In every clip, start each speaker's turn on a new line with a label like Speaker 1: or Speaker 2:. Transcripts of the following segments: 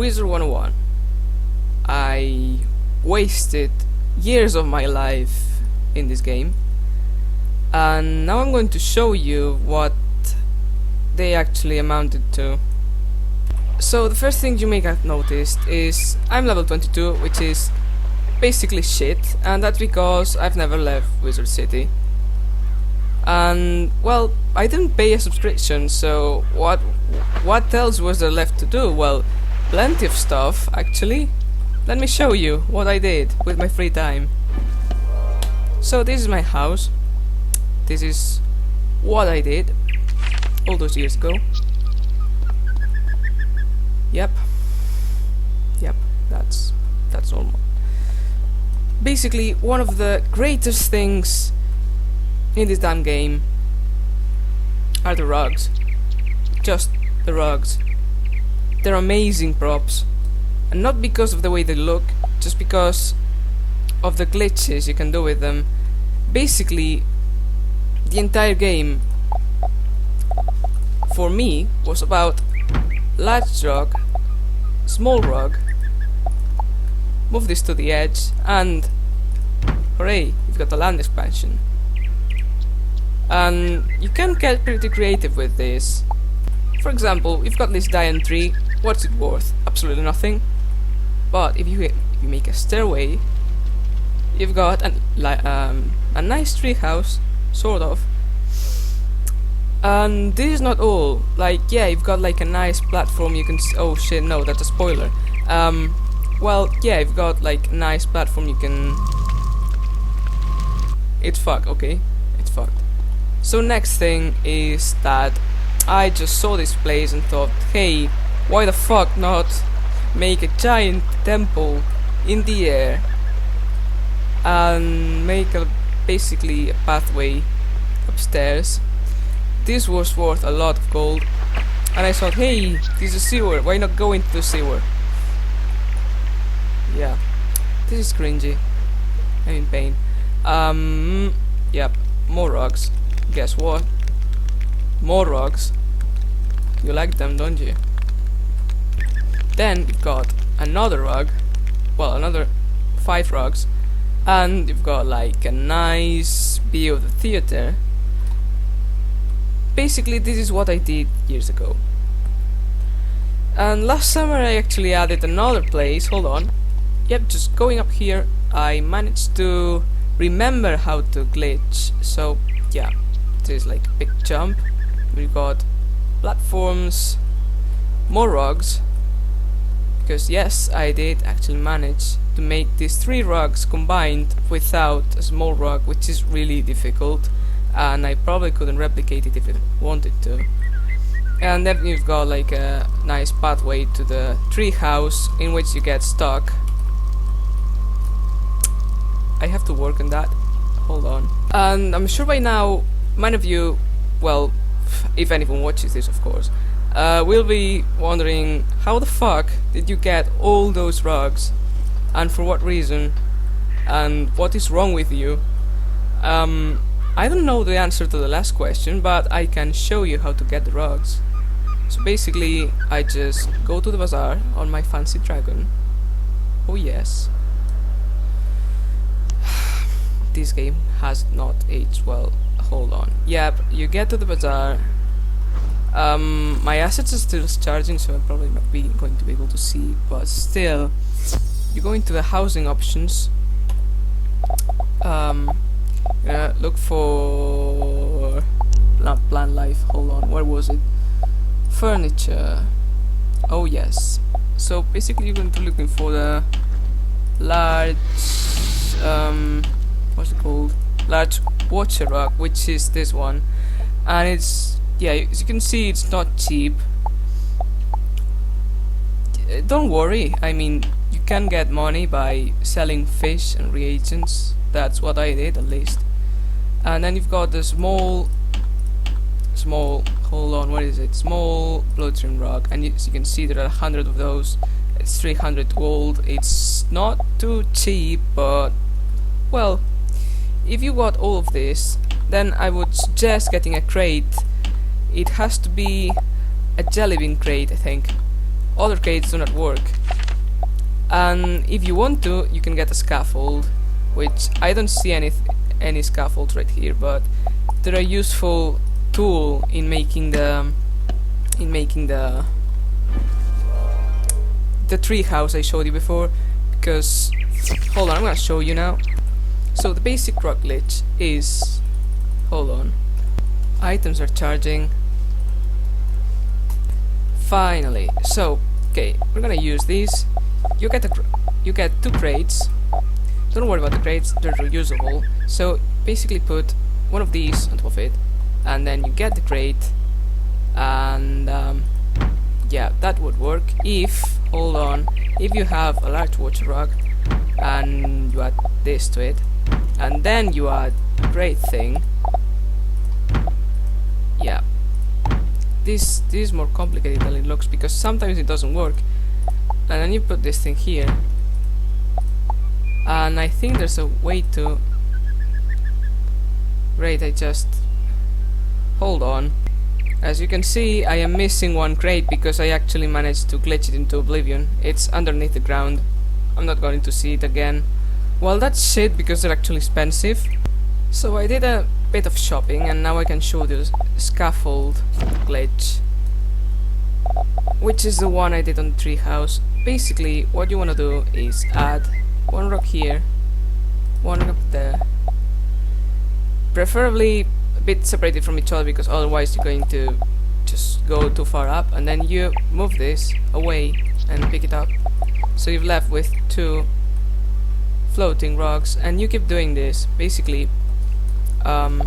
Speaker 1: wizard101. I wasted years of my life in this game, and now I'm going to show you what they actually amounted to. So the first thing you may have noticed is I'm level 22, which is basically shit, and that's because I've never left Wizard City. And well, I didn't pay a subscription, so what else was there left to do? Well, plenty of stuff actually. Let me show you what I did with my free time. So this is my house. This is what I did all those years ago. Yep, that's normal. Basically, one of the greatest things in this damn game are the rugs. Just the rugs. They're amazing props, and not because of the way they look, just because of the glitches you can do with them. Basically, the entire game for me was about large rug, small rug, move this to the edge, and hooray, you've got a land expansion. And you can get pretty creative with this. For example, you've got this giant tree. What's it worth? Absolutely nothing. But if you make a stairway, you've got a nice tree house, sort of. And this is not all. Like, yeah, you've got like a nice platform you can oh shit, no, that's a spoiler. Well, yeah, you've got like a nice platform you can... It's fucked, okay? It's fucked. So next thing is that I just saw this place and thought, hey, why the fuck not make a giant temple in the air and make basically a pathway upstairs. This was worth a lot of gold, and I thought, hey, this is a sewer, why not go into the sewer? Yeah, this is cringy. I'm in pain. Yep, more rugs. Guess what? More rugs. You like them, don't you? Then you've got another rug. Well, another 5 rugs. And you've got like a nice view of the theater. Basically, this is what I did years ago. And last summer I actually added another place. Hold on. Yep, just going up here, I managed to remember how to glitch. So, yeah, this is like a big jump. We've got platforms, more rugs. Because yes, I did actually manage to make these 3 rugs combined without a small rug, which is really difficult. And I probably couldn't replicate it if I wanted to. And then you've got like a nice pathway to the tree house in which you get stuck. I have to work on that. Hold on. And I'm sure by now many of you, well, if anyone watches this of course, will be wondering how the fuck did you get all those rugs, and for what reason, and what is wrong with you. I don't know the answer to the last question, but I can show you how to get the rugs. So basically, I just go to the bazaar on my fancy dragon. Oh yes. This game has not aged well. Hold on. Yep, you get to the bazaar. My assets are still charging, so I'm probably not going to be able to see, but still, you go into the housing options. Look for not plant life. Hold on, where was it? Furniture. Oh yes. So basically, you're going to be looking for the large, what's it called? Large watcher rug, which is this one, and it's, yeah, as you can see, it's not cheap. Don't worry. I mean, you can get money by selling fish and reagents. That's what I did, at least. And then you've got the small, hold on, what is it? Small bloodstream rug, and as you can see, there are 100 of those. It's 300 gold. It's not too cheap, but well, if you got all of this, then I would suggest getting a crate. It has to be a jelly bean crate, I think. other crates do not work. And if you want to, you can get a scaffold, which I don't see any scaffolds right here, but they're a useful tool in making the tree house I showed you before. Because hold on, I'm gonna show you now. So the basic rock glitch is, hold on, items are charging. Finally, so okay, we're gonna use these. You get 2 crates. Don't worry about the crates, they're reusable. So basically put one of these on top of it, and then you get the crate, and yeah, that would work if, hold on, if you have a large water rock and you add this to it, and then you add a crate thing. Yeah, this is more complicated than it looks, because sometimes it doesn't work. And then you put this thing here, and I think there's a way to... Great, I just... Hold on. As you can see, I am missing one crate because I actually managed to glitch it into oblivion. It's underneath the ground. I'm not going to see it again. Well, that's shit because they're actually expensive. So I did a bit of shopping, and now I can show you the scaffold glitch, which is the one I did on the treehouse. Basically, what you want to do is add one rock here, one rock up there, preferably a bit separated from each other, because otherwise you're going to just go too far up, and then you move this away and pick it up. So you're left with 2 floating rocks, and you keep doing this. Basically, another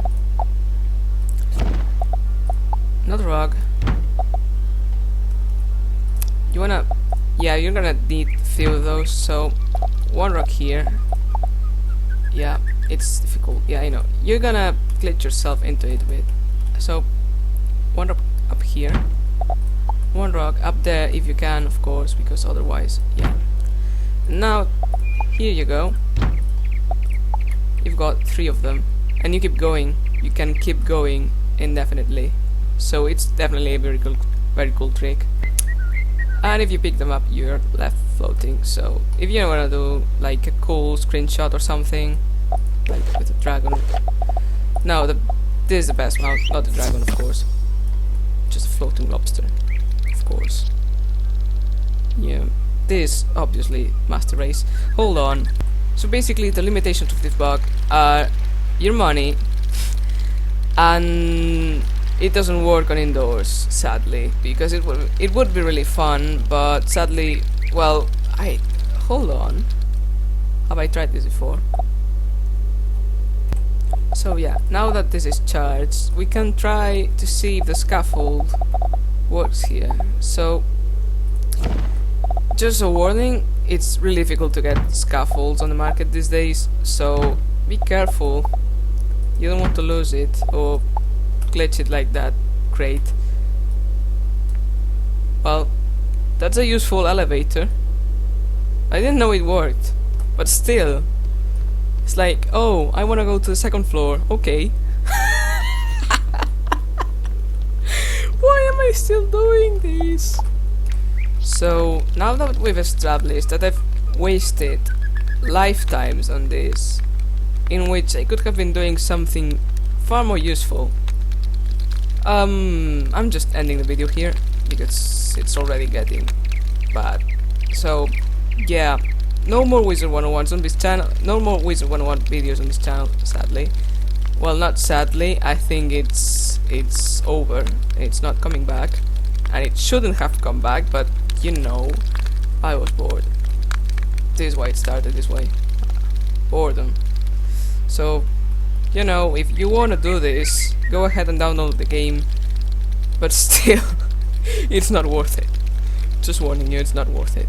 Speaker 1: rock. You wanna, yeah, you're gonna need a few of those. So one rock here. Yeah, it's difficult. Yeah, I know. You're gonna glitch yourself into it with. So one rock up here, one rock up there if you can, of course, because otherwise, yeah. Now here you go. You've got 3 of them, and you keep going. You can keep going indefinitely. So it's definitely a very cool trick. And if you pick them up, you're left floating. So if you wanna do like a cool screenshot or something, like with a dragon. No, this is the best mount, not the dragon, of course. Just a floating lobster, of course. Yeah, this obviously master race. Hold on. So basically, the limitations of this bug are your money, and it doesn't work on indoors, sadly, because it would be really fun, but sadly, well, hold on. Have I tried this before? So yeah, now that this is charged, we can try to see if the scaffold works here. So, just a warning, it's really difficult to get scaffolds on the market these days, so be careful. You don't want to lose it or glitch it like that. Great. Well, that's a useful elevator. I didn't know it worked, but still, it's like, oh, I wanna go to the 2nd floor. Okay. Why am I still doing this? So now that we've established that I've wasted lifetimes on this, in which I could have been doing something far more useful, I'm just ending the video here because it's already getting bad. So yeah, no more wizard101s on this channel, no more wizard101 videos on this channel, sadly. Well, not sadly, I think it's over. It's not coming back, and it shouldn't have come back, but you know, I was bored. This is why it started this way. Boredom. So, you know, if you wanna do this, go ahead and download the game, but still, it's not worth it. Just warning you, it's not worth it.